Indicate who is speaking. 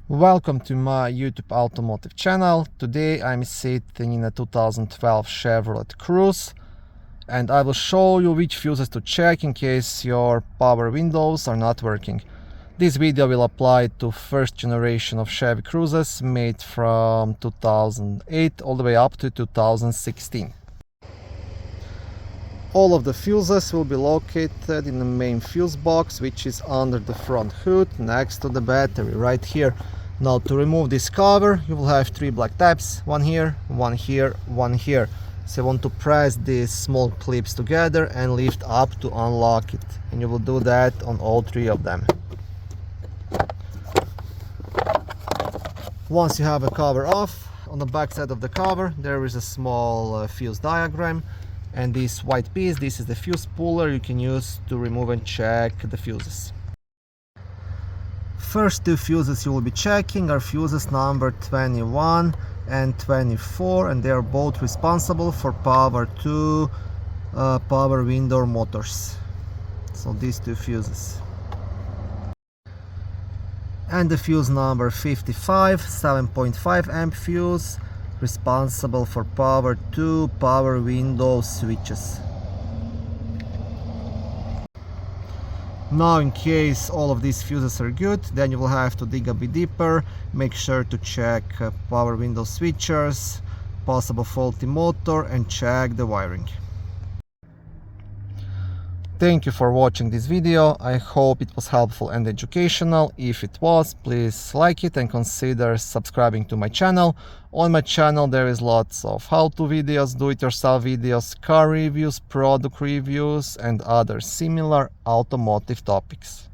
Speaker 1: Welcome to my YouTube automotive channel. Today I'm sitting in a 2012 Chevrolet Cruze and I will show you which fuses to check in case your power windows are not working. This video will apply to first generation of Chevy Cruzes made from 2008 all the way up to 2016. All of the fuses will be located in the main fuse box, which is under the front hood next to the battery right here. Now to remove this cover you will have three black tabs, one here, one here, one here. So you want to press these small clips together and lift up to unlock it, and you will do that on all three of them. Once you have a cover off, on the back side of the cover there is a small fuse diagram, and this white piece, this is the fuse puller you can use to remove and check the fuses. First two fuses you will be checking are fuses number 21 and 24, and they are both responsible for power to power window motors. So these two fuses. And the fuse number 55, 7.5 amp fuse, responsible for power to power window switches. Now in case all of these fuses are good, then you will have to dig a bit deeper, make sure to check power window switchers, possible faulty motor, and check the wiring. Thank you for watching this video. I hope it was helpful and educational. If it was, please like it and consider subscribing to my channel. On my channel there is lots of how-to videos, do-it-yourself videos, car reviews, product reviews, and other similar automotive topics.